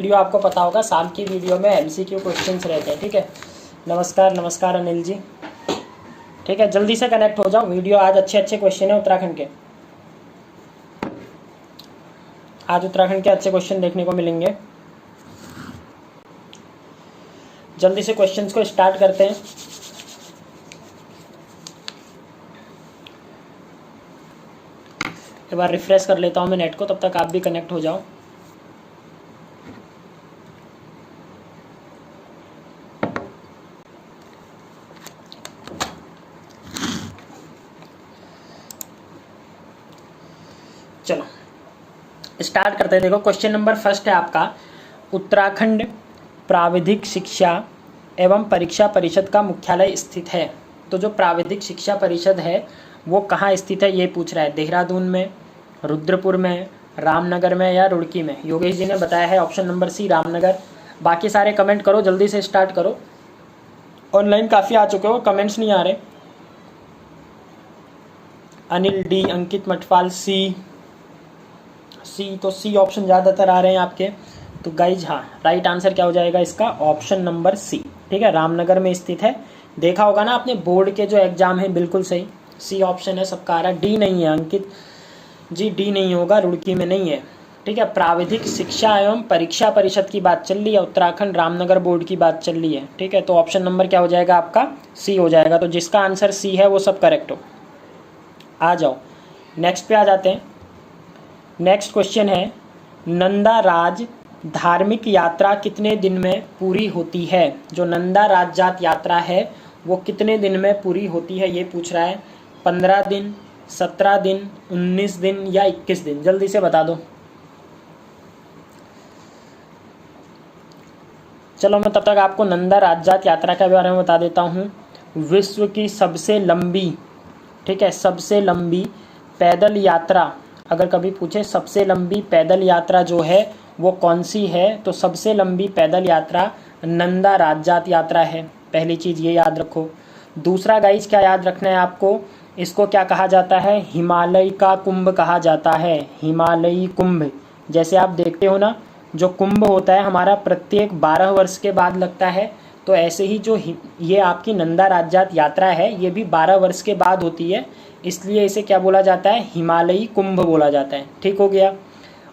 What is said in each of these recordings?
Video आपको पता होगा, शाम की वीडियो में एमसीक्यू क्वेश्चंस रहते हैं। ठीक है, नमस्कार नमस्कार अनिल जी। ठीक है, जल्दी से कनेक्ट हो जाओ। वीडियो आज अच्छे अच्छे क्वेश्चन है उत्तराखंड के। आज उत्तराखंड के अच्छे क्वेश्चन देखने को मिलेंगे। जल्दी से क्वेश्चंस को स्टार्ट करते हैं। एक बार रिफ्रेश कर लेता हूं मैं नेट को, तब तक आप भी कनेक्ट हो जाओ। चलो स्टार्ट करते हैं। देखो, क्वेश्चन नंबर फर्स्ट है आपका, उत्तराखंड प्राविधिक शिक्षा एवं परीक्षा परिषद का मुख्यालय स्थित है। तो जो प्राविधिक शिक्षा परिषद है वो कहाँ स्थित है ये पूछ रहा है। देहरादून में, रुद्रपुर में, रामनगर में या रुड़की में। योगेश जी ने बताया है ऑप्शन नंबर सी, रामनगर। बाकी सारे कमेंट करो, जल्दी से स्टार्ट करो। ऑनलाइन काफ़ी आ चुके हो, कमेंट्स नहीं आ रहे। अनिल डी, अंकित मटवाल सी तो सी ऑप्शन ज़्यादातर आ रहे हैं आपके। तो गाइज हाँ, राइट आंसर क्या हो जाएगा इसका, ऑप्शन नंबर सी। ठीक है, रामनगर में स्थित है। देखा होगा ना आपने बोर्ड के जो एग्जाम है, बिल्कुल सही, सी ऑप्शन है सबका आ रहा है। डी नहीं है अंकित जी, डी नहीं होगा, रुड़की में नहीं है। ठीक है, प्राविधिक शिक्षा एवं परीक्षा परिषद की बात चल रही है, उत्तराखंड रामनगर बोर्ड की बात चल रही है। ठीक है, तो ऑप्शन नंबर क्या हो जाएगा आपका, सी हो जाएगा। तो जिसका आंसर सी है वो सब करेक्ट हो। आ जाओ नेक्स्ट पे आ जाते हैं। नेक्स्ट क्वेश्चन है, नंदा राज धार्मिक यात्रा कितने दिन में पूरी होती है। जो नंदा राज जात यात्रा है वो कितने दिन में पूरी होती है ये पूछ रहा है। 15 दिन, 17 दिन, 19 दिन या 21 दिन। जल्दी से बता दो। चलो मैं तब तक आपको नंदा राज जात यात्रा के बारे में बता देता हूँ। विश्व की सबसे लंबी, ठीक है, सबसे लंबी पैदल यात्रा, अगर कभी पूछे सबसे लंबी पैदल यात्रा जो है वो कौन सी है, तो सबसे लंबी पैदल यात्रा नंदा राज जात यात्रा है। पहली चीज़ ये याद रखो। दूसरा गाइज क्या याद रखना है आपको, इसको क्या कहा जाता है, हिमालय का कुंभ कहा जाता है। हिमालयी कुंभ, जैसे आप देखते हो ना, जो कुंभ होता है हमारा प्रत्येक 12 वर्ष के बाद लगता है, तो ऐसे ही जो ये आपकी नंदा राज जात यात्रा है ये भी 12 वर्ष के बाद होती है, इसलिए इसे क्या बोला जाता है, हिमालयी कुंभ बोला जाता है। ठीक हो गया।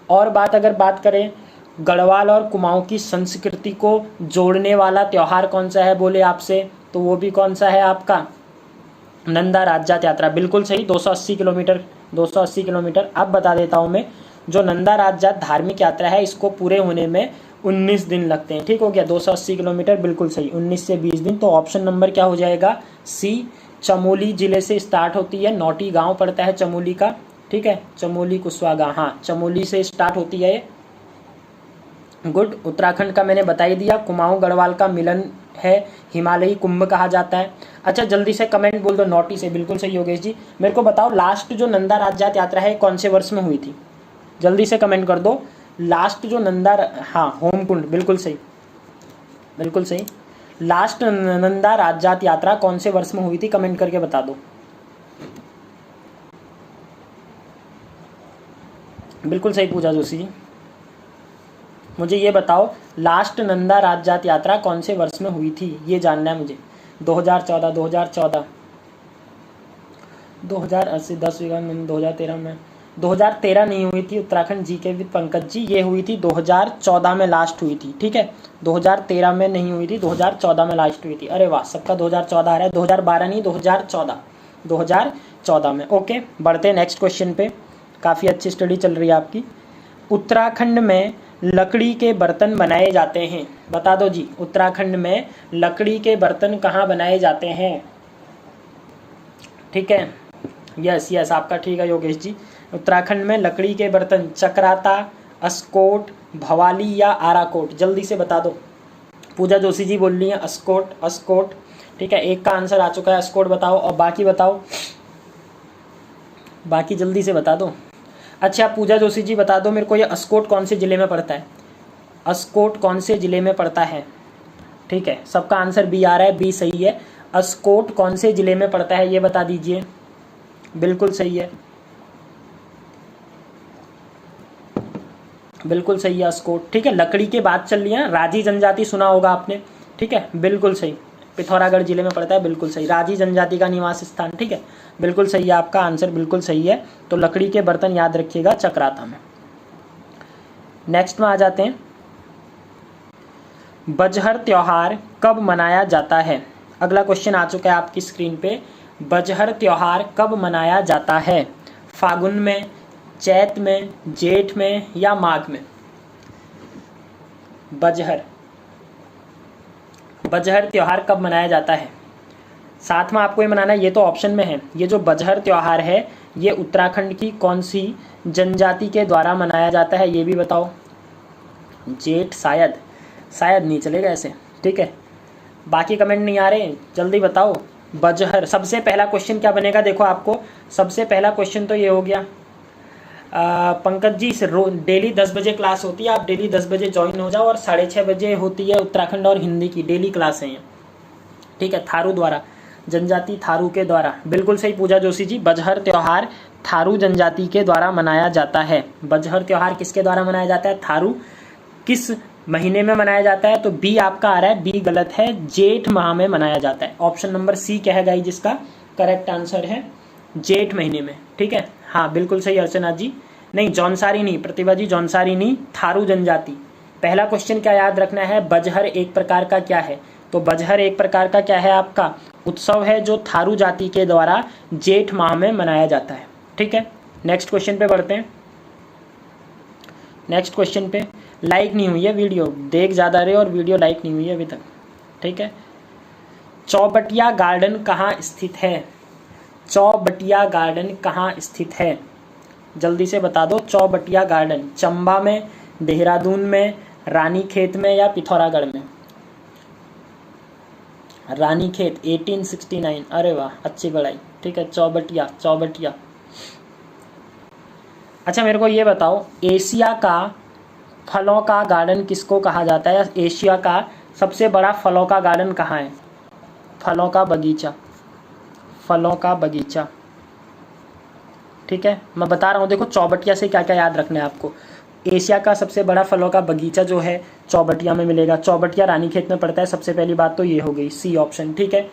और अगर बात करें गढ़वाल और कुमाऊं की संस्कृति को जोड़ने वाला त्यौहार कौन सा है बोले आपसे, तो वो भी कौन सा है आपका, नंदा राज जात यात्रा। बिल्कुल सही, 280 किलोमीटर, 280 किलोमीटर। अब बता देता हूँ मैं, जो नंदा राज जात धार्मिक यात्रा है इसको पूरे होने में 19 दिन लगते हैं। ठीक हो गया, 280 किलोमीटर बिल्कुल सही, 19 से 20 दिन। तो ऑप्शन नंबर क्या हो जाएगा, सी। चमोली जिले से स्टार्ट होती है, नौटी गांव पड़ता है चमोली का। ठीक है, चमोली कुशवागा, हाँ चमोली से स्टार्ट होती है ये। गुड, उत्तराखंड का मैंने बता ही दिया। कुमाऊं गढ़वाल का मिलन है, हिमालयी कुंभ कहा जाता है। अच्छा जल्दी से कमेंट बोल दो, नौटी से। बिल्कुल सही योगेश जी। मेरे को बताओ लास्ट जो नंदा राज जात यात्रा है कौन से वर्ष में हुई थी, जल्दी से कमेंट कर दो। लास्ट जो नंदा, हाँ होमकुंड, बिल्कुल सही, बिल्कुल सही। लास्ट नंदा राज जात यात्रा कौन से वर्ष में हुई थी, कमेंट करके बता दो। बिल्कुल सही पूजा जोशी जी। मुझे ये बताओ लास्ट नंदा राज जात यात्रा कौन से वर्ष में हुई थी, ये जानना है मुझे। 2014, 2014, 2080, 10 बीघा में 2013 में, 2013 नहीं हुई थी। उत्तराखंड जी के विद पंकज जी, ये हुई थी 2014 में लास्ट हुई थी। ठीक है, 2013 में नहीं हुई थी, 2014 में लास्ट हुई थी। अरे वाह, सबका 2014 आ रहा है, 2012 नहीं, 2014, 2014 में। ओके, बढ़ते हैं नेक्स्ट क्वेश्चन पे। काफ़ी अच्छी स्टडी चल रही है आपकी। उत्तराखंड में लकड़ी के बर्तन बनाए जाते हैं, बता दो जी। उत्तराखंड में लकड़ी के बर्तन कहाँ बनाए जाते हैं। ठीक है, यस यस, आपका ठीक है योगेश जी। उत्तराखंड में लकड़ी के बर्तन चक्राता, अस्कोट, भवाली या आराकोट। जल्दी से बता दो। पूजा जोशी जी बोल रही है अस्कोट, अस्कोट। ठीक है, एक का आंसर आ चुका है, अस्कोट बताओ। और बाकी बताओ, बाकी जल्दी से बता दो। अच्छा पूजा जोशी जी बता दो मेरे को, ये अस्कोट कौन से ज़िले में पड़ता है, अस्कोट कौन से ज़िले में पड़ता है। ठीक है, सबका आंसर बी आ रहा है, बी सही है। अस्कोट कौन से ज़िले में पड़ता है ये बता दीजिए। बिल्कुल सही है, बिल्कुल सही है अस्कोट, ठीक है। लकड़ी के बात चल रही है, राजी जनजाति सुना होगा आपने, ठीक है, बिल्कुल सही, पिथौरागढ़ जिले में पड़ता है, बिल्कुल सही, राजी जनजाति का निवास स्थान, ठीक है, बिल्कुल सही है, आपका आंसर बिल्कुल सही है। तो लकड़ी के बर्तन याद रखिएगा चक्राता में। नेक्स्ट में आ जाते हैं, बजहर त्योहार कब मनाया जाता है। अगला क्वेश्चन आ चुका है आपकी स्क्रीन पे, बजहर त्योहार कब मनाया जाता है, फागुन में, चैत में, जेठ में या माघ में। बजहर त्योहार कब मनाया जाता है, साथ में आपको ये मनाना है, ये तो ऑप्शन में है। ये जो बजहर त्योहार है ये उत्तराखंड की कौन सी जनजाति के द्वारा मनाया जाता है, ये भी बताओ। जेठ, शायद नहीं चलेगा ऐसे, ठीक है, बाकी कमेंट नहीं आ रहे, जल्दी बताओ। बजहर, सबसे पहला क्वेश्चन क्या बनेगा, देखो आपको सबसे पहला क्वेश्चन तो ये हो गया। पंकज जी, डेली 10 बजे क्लास होती है, आप डेली 10 बजे ज्वाइन हो जाओ, और 6:30 बजे होती है उत्तराखंड और हिंदी की डेली क्लास है, ठीक है, थारू द्वारा, जनजाति थारू के द्वारा, बिल्कुल सही पूजा जोशी जी। बजहर त्योहार थारू जनजाति के द्वारा मनाया जाता है। बजहर त्योहार किसके द्वारा मनाया जाता है, थारू। किस महीने में मनाया जाता है, तो बी आपका आ रहा है, बी गलत है, जेठ माह में मनाया जाता है। ऑप्शन नंबर सी क्या है गाइस, जिसका करेक्ट आंसर है जेठ महीने में, ठीक है, हाँ बिल्कुल सही अर्चना जी। नहीं, जौनसारी नहीं, प्रतिभा जी जौनसारी नहीं, थारू जनजाति। पहला क्वेश्चन क्या याद रखना है, बजहर एक प्रकार का क्या है, तो बजहर एक प्रकार का क्या है, आपका उत्सव है जो थारू जाति के द्वारा जेठ माह में मनाया जाता है, ठीक है। नेक्स्ट क्वेश्चन पे बढ़ते हैं। नेक्स्ट क्वेश्चन पे, लाइक नहीं हुई है वीडियो, देख ज़्यादा रहे और वीडियो लाइक नहीं हुई है अभी तक, ठीक है। चौबटिया गार्डन कहाँ स्थित है, चौबटिया गार्डन कहाँ स्थित है, जल्दी से बता दो। चौबटिया गार्डन चंबा में, देहरादून में, रानीखेत में या पिथौरागढ़ में। रानीखेत 1869, अरे वाह अच्छी पढ़ाई, ठीक है, चौबटिया। अच्छा मेरे को ये बताओ, एशिया का फलों का गार्डन किसको कहा जाता है, एशिया का सबसे बड़ा फलों का गार्डन कहाँ है, फलों का बगीचा, ठीक है। मैं बता रहा हूँ, देखो चौबटिया से क्या क्या याद रखना है आपको। एशिया का सबसे बड़ा फलों का बगीचा जो है चौबटिया में मिलेगा, चौबटिया रानीखेत में पड़ता है, सबसे पहली बात तो ये हो गई, सी ऑप्शन, ठीक है।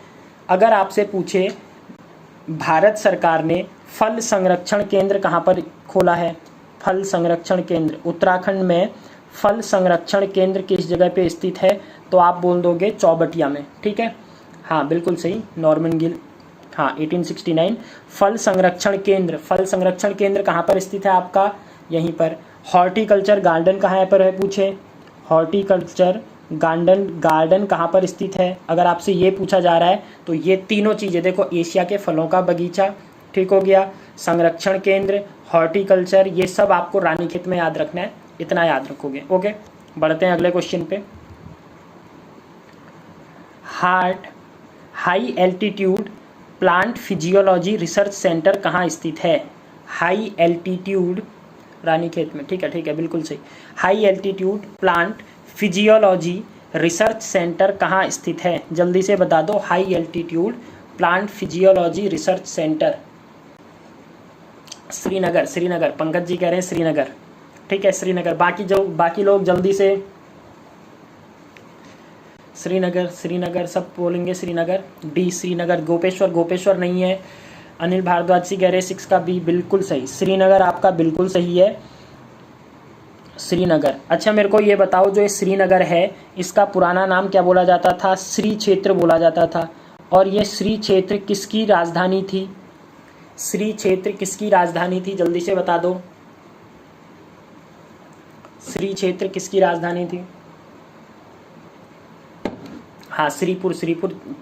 अगर आपसे पूछे भारत सरकार ने फल संरक्षण केंद्र कहाँ पर खोला है, फल संरक्षण केंद्र उत्तराखंड में फल संरक्षण केंद्र किस जगह पे स्थित है, तो आप बोल दोगे चौबटिया में, ठीक है, हाँ बिल्कुल सही, नॉर्मन गिल, हाँ 1869। फल संरक्षण केंद्र कहाँ पर स्थित है आपका, यहीं पर। हॉर्टिकल्चर गार्डन कहाँ पर है पूछे, हॉर्टिकल्चर गार्डन कहाँ पर स्थित है, अगर आपसे ये पूछा जा रहा है तो ये तीनों चीज़ें देखो, एशिया के फलों का बगीचा, ठीक हो गया, संरक्षण केंद्र, हॉर्टिकल्चर, ये सब आपको रानीखेत में याद रखना है, इतना याद रखोगे, ओके। बढ़ते हैं अगले क्वेश्चन पे। High altitude plant physiology research centre कहाँ स्थित है, हाई एल्टीट्यूड रानीखेत में, ठीक है बिल्कुल सही। High altitude plant physiology research centre कहाँ स्थित है, जल्दी से बता दो। High altitude plant physiology research centre Srinagar, Pankaj ji कह रहे हैं श्रीनगर, ठीक है, श्रीनगर। बाकी लोग जल्दी से श्रीनगर सब बोलेंगे, श्रीनगर, डी श्रीनगर। गोपेश्वर नहीं है, अनिल भारद्वाज जी कह रहे हैं 6 का बी, बिल्कुल सही, श्रीनगर आपका बिल्कुल सही है, श्रीनगर। अच्छा मेरे को ये बताओ, जो ये श्रीनगर है इसका पुराना नाम क्या बोला जाता था, श्री क्षेत्र बोला जाता था, और ये श्री क्षेत्र किसकी राजधानी थी, श्री क्षेत्र किसकी राजधानी थी, जल्दी से बता दो। श्री क्षेत्र किसकी राजधानी थी, हाँ श्रीपुर,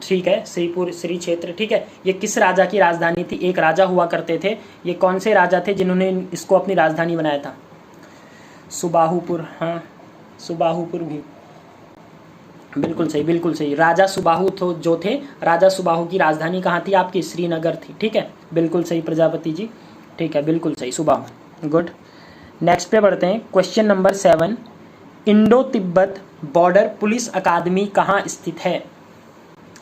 ठीक है, श्री क्षेत्र, ठीक है। ये किस राजा की राजधानी थी, एक राजा हुआ करते थे, ये कौन से राजा थे जिन्होंने इसको अपनी राजधानी बनाया था, सुबाहुपुर, हाँ सुबाहुपुर भी, बिल्कुल सही। राजा सुबाहु जो थे, राजा सुबाहु की राजधानी कहाँ थी आपकी, श्रीनगर थी, ठीक है, बिल्कुल सही प्रजापति जी, ठीक है, बिल्कुल सही, सुबाहु, गुड। नेक्स्ट पे बढ़ते हैं, question number 7, Indo Tibet border police अकादमी कहाँ स्थित है।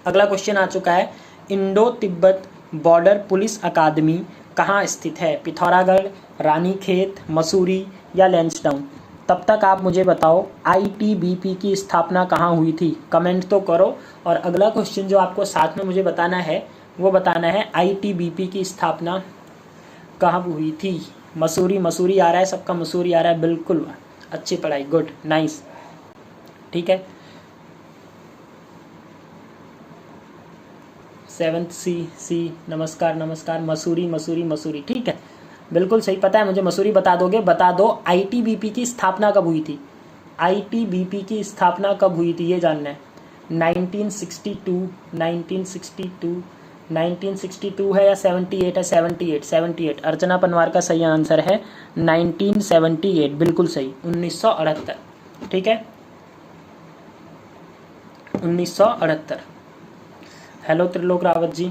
अगला क्वेश्चन आ चुका है, इंडो तिब्बत बॉर्डर पुलिस अकादमी कहाँ स्थित है, पिथौरागढ़, रानीखेत, मसूरी या लैंसडाउन। तब तक आप मुझे बताओ आईटीबीपी की स्थापना कहाँ हुई थी, कमेंट तो करो। और अगला क्वेश्चन जो आपको साथ में मुझे बताना है वो बताना है आईटीबीपी की स्थापना कहाँ हुई थी। मसूरी, मसूरी आ रहा है सबका, मसूरी आ रहा है, बिल्कुल अच्छी पढ़ाई, गुड, नाइस, ठीक है। 7th सी, नमस्कार नमस्कार, मसूरी मसूरी मसूरी, ठीक है, बिल्कुल सही, पता है मुझे, मसूरी बता दोगे, बता दो आईटीबीपी की स्थापना कब हुई थी, आईटीबीपी की स्थापना कब हुई थी ये जानना है। 1962, 1962 है या 78 है, 78, अर्चना पनवार का सही आंसर है 1978, बिल्कुल सही, 1978, ठीक है, 1978। हेलो त्रिलोक रावत जी,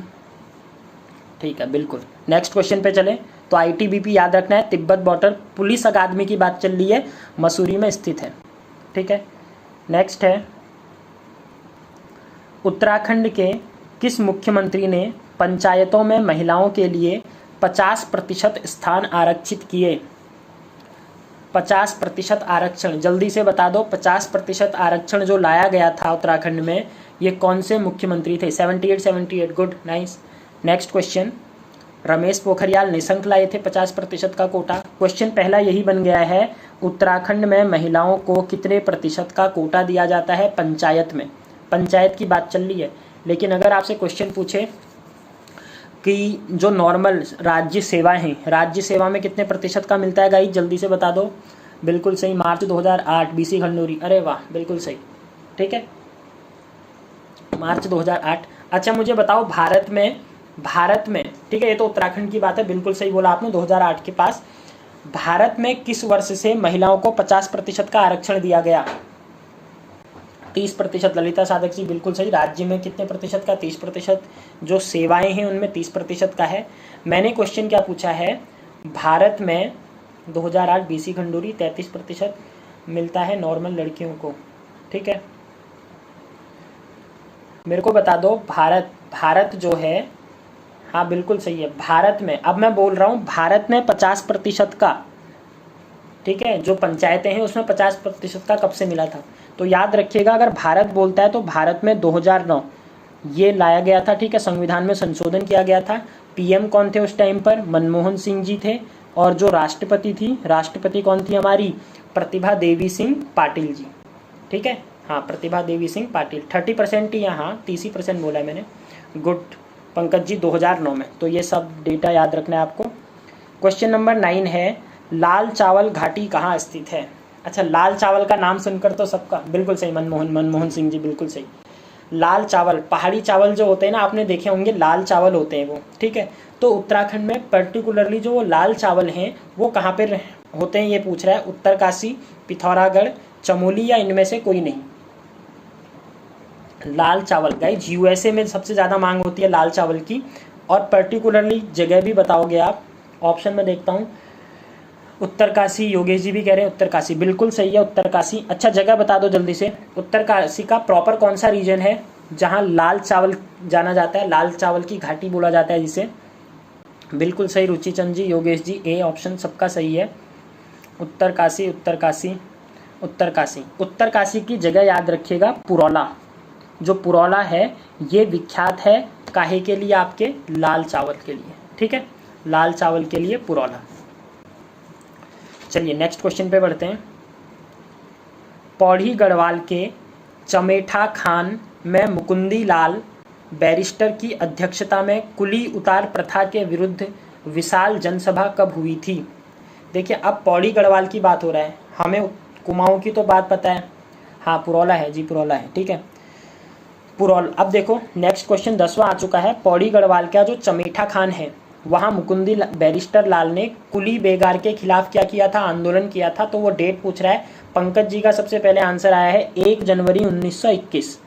ठीक है, बिल्कुल। नेक्स्ट क्वेश्चन पे चले तो आईटीबीपी याद रखना है, तिब्बत बॉर्डर पुलिस अकादमी की बात चल रही है, मसूरी में स्थित है, ठीक है। नेक्स्ट है उत्तराखंड के किस मुख्यमंत्री ने पंचायतों में महिलाओं के लिए 50% स्थान आरक्षित किए। 50% आरक्षण, जल्दी से बता दो, 50% आरक्षण जो लाया गया था उत्तराखंड में, ये कौन से मुख्यमंत्री थे। 78, good, nice. Next question, Ramesh Pokhriyal Nishank लाए थे 50% का कोटा। क्वेश्चन पहला यही बन गया है, उत्तराखंड में महिलाओं को कितने प्रतिशत का कोटा दिया जाता है पंचायत में। पंचायत की बात चल रही है, लेकिन अगर आपसे क्वेश्चन पूछे कि जो नॉर्मल राज्य सेवाएं हैं, राज्य सेवा में कितने प्रतिशत का मिलता है गाइस, जल्दी से बता दो। बिल्कुल सही, मार्च 2008, बीसी खंडूरी, अरे वाह, बिल्कुल सही, ठीक है, मार्च 2008। अच्छा मुझे बताओ भारत में, ठीक है, ये तो उत्तराखंड की बात है, बिल्कुल सही बोला आपने, 2008 के पास। भारत में किस वर्ष से महिलाओं को 50% का आरक्षण दिया गया। 30%, ललिता साधक जी बिल्कुल सही। राज्य में कितने प्रतिशत का, 30%। जो सेवाएं हैं उनमें 30% का है। मैंने क्वेश्चन क्या पूछा है, भारत में 2008 बीसी खंडूरी 33% मिलता है नॉर्मल लड़कियों को, ठीक है। मेरे को बता दो भारत जो है, हाँ बिल्कुल सही है, भारत में, अब मैं बोल रहा हूँ भारत में 50% का, ठीक है, जो पंचायतें हैं उसमें 50% का कब से मिला था। तो याद रखिएगा, अगर भारत बोलता है तो भारत में 2009 ये लाया गया था, ठीक है, संविधान में संशोधन किया गया था। पीएम कौन थे उस टाइम पर, मनमोहन सिंह जी थे। और जो राष्ट्रपति कौन थी हमारी, प्रतिभा देवी सिंह पाटिल जी, ठीक है, हाँ प्रतिभा देवी सिंह पाटिल। 30% ही, यहाँ 30% बोला है मैंने, गुड पंकज जी, 2009 में। तो ये सब डेटा याद रखना है आपको। क्वेश्चन नंबर 9 है, लाल चावल घाटी कहाँ स्थित है। अच्छा, लाल चावल का नाम सुनकर तो सबका, बिल्कुल सही, मनमोहन सिंह जी, बिल्कुल सही। लाल चावल, पहाड़ी चावल जो होते हैं ना, आपने देखे होंगे, लाल चावल होते हैं वो, ठीक है। तो उत्तराखंड में पर्टिकुलरली जो वो लाल चावल हैं वो कहाँ पर होते हैं ये पूछ रहा है। उत्तरकाशी, पिथौरागढ़, चमोली या इनमें से कोई नहीं। लाल चावल गाइस, यूएसए में सबसे ज़्यादा मांग होती है लाल चावल की। और पर्टिकुलरली जगह भी बताओगे आप, ऑप्शन में देखता हूँ, उत्तरकाशी, योगेश जी भी कह रहे हैं उत्तरकाशी, बिल्कुल सही है उत्तरकाशी। अच्छा जगह बता दो जल्दी से, उत्तरकाशी का प्रॉपर कौन सा रीजन है जहाँ लाल चावल जाना जाता है, लाल चावल की घाटी बोला जाता है जिसे। बिल्कुल सही रुचि चंद जी, योगेश जी, ए ऑप्शन सबका सही है, उत्तरकाशी। उत्तरकाशी की जगह याद रखिएगा, पुरौला। जो पुरौला है ये विख्यात है काहे के लिए, आपके लाल चावल के लिए, ठीक है, लाल चावल के लिए पुरौला। चलिए नेक्स्ट क्वेश्चन पे बढ़ते हैं। पौड़ी गढ़वाल के चमेठा खान में मुकुंदी लाल बैरिस्टर की अध्यक्षता में कुली उतार प्रथा के विरुद्ध विशाल जनसभा कब हुई थी। देखिए अब पौड़ी गढ़वाल की बात हो रहा है, हमें कुमाऊं की तो बात पता है, हाँ पुरौला है जी, पुरौला है, ठीक है, पुरौल। अब देखो नेक्स्ट क्वेश्चन 10वां आ चुका है। पौड़ी गढ़वाल का जो चमेठा खान है वहाँ मुकुंदी बैरिस्टर लाल ने कुली बेगार के खिलाफ क्या किया था, आंदोलन किया था। तो वो डेट पूछ रहा है। पंकज जी का सबसे पहले आंसर आया है 1 जनवरी 1921।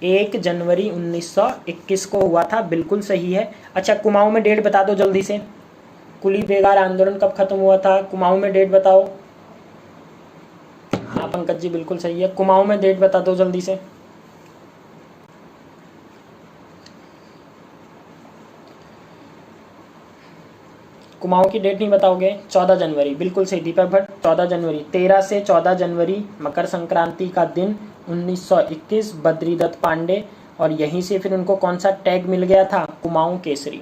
1 जनवरी 1921 को हुआ था, बिल्कुल सही है। अच्छा कुमाऊं में डेट बता दो जल्दी से, कुली बेगार आंदोलन कब खत्म हुआ था, कुमाऊं में डेट बताओ। हाँ पंकज जी बिल्कुल सही है, कुमाऊं में डेट बता दो जल्दी से। कुमाऊं की डेट नहीं बताओगे? 14 जनवरी, बिल्कुल सही दीपक भट्ट, 14 जनवरी। 13 से 14 जनवरी मकर संक्रांति का दिन 1921, बद्रीदत्त पांडे, और यहीं से फिर उनको कौन सा टैग मिल गया था? कुमाऊं केसरी।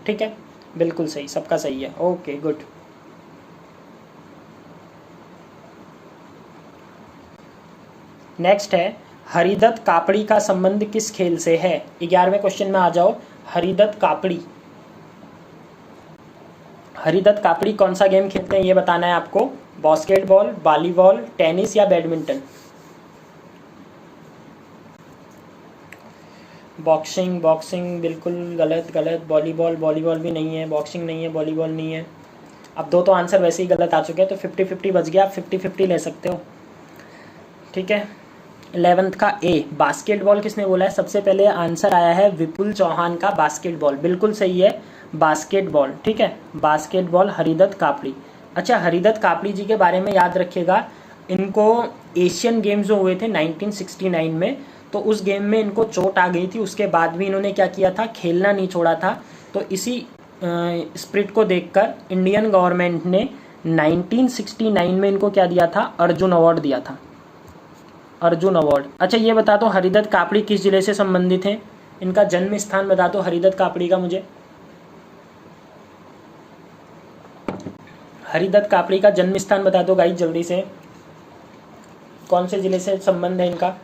ठीक है, बिल्कुल सही, सबका सही है। Okay good. नेक्स्ट है, हरिदत्त कापड़ी का संबंध किस खेल से है? 11वें क्वेश्चन में आ जाओ। हरिदत्त कापड़ी, हरिदत्त कापड़ी कौन सा गेम खेलते हैं ये बताना है आपको। बास्केटबॉल, वॉलीबॉल, टेनिस या बैडमिंटन? बॉक्सिंग, बॉक्सिंग बिल्कुल गलत, गलत। वॉलीबॉल, वॉलीबॉल भी नहीं है। बॉक्सिंग नहीं है, वॉलीबॉल नहीं है। अब दो तो आंसर वैसे ही गलत आ चुके हैं, तो 50-50 बच गया। आप 50-50 ले सकते हो। ठीक है। 11th का ए, बास्केटबॉल किसने बोला है? सबसे पहले आंसर आया है विपुल चौहान का, बास्केटबॉल। बिल्कुल सही है, बास्केटबॉल। ठीक है, बास्केटबॉल, हरिदत्त कापड़ी। अच्छा, हरिदत्त कापड़ी जी के बारे में याद रखिएगा, इनको एशियन गेम्स जो हुए थे 1969 में, तो उस गेम में इनको चोट आ गई थी। उसके बाद भी इन्होंने क्या किया था? खेलना नहीं छोड़ा था। तो इसी स्पिरिट को देखकर इंडियन गवर्नमेंट ने 1969 में इनको क्या दिया था? अर्जुन अवार्ड दिया था, अर्जुन अवार्ड। अच्छा ये बता दो, हरिदत्त कापड़ी किस जिले से संबंधित हैं? इनका जन्म स्थान बता दो हरिदत्त कापड़ी का मुझे। हरिदत्त कापड़ी का जन्म स्थान बता दो गाइस जल्दी से, कौन से जिले से संबंध है इनका?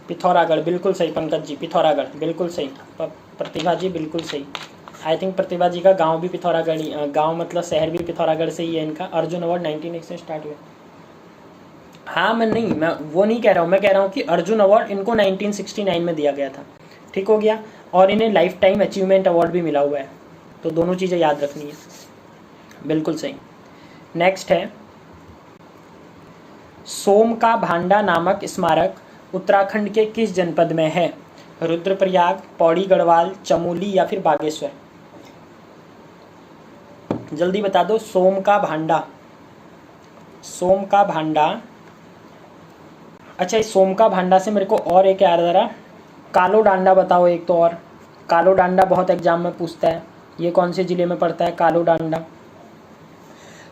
पिथौरागढ़, बिल्कुल सही पंकज जी, पिथौरागढ़ बिल्कुल सही। प्रतिभा जी बिल्कुल सही। आई थिंक प्रतिभा जी का गांव भी पिथौरागढ़ ही, गांव मतलब शहर भी पिथौरागढ़ से ही है इनका। अर्जुन अवार्ड 19 से स्टार्ट हुआ। हाँ मैं वो नहीं कह रहा हूँ, मैं कह रहा हूँ कि अर्जुन अवार्ड इनको 1969 में दिया गया था। ठीक हो गया। और इन्हें लाइफ टाइम अचीवमेंट अवार्ड भी मिला हुआ है। तो दोनों चीज़ें याद रखनी है। बिल्कुल सही। नेक्स्ट है, सोम का भांडा नामक स्मारक उत्तराखंड के किस जनपद में है? रुद्रप्रयाग, पौड़ी गढ़वाल, चमोली या फिर बागेश्वर? जल्दी बता दो। सोम का भांडा, सोम का भांडा। अच्छा, इस सोम का भांडा से मेरे को और एक याद आ रहा, कालो डांडा बताओ एक तो। और कालो डांडा बहुत एग्जाम में पूछता है, ये कौन से जिले में पड़ता है कालो डांडा?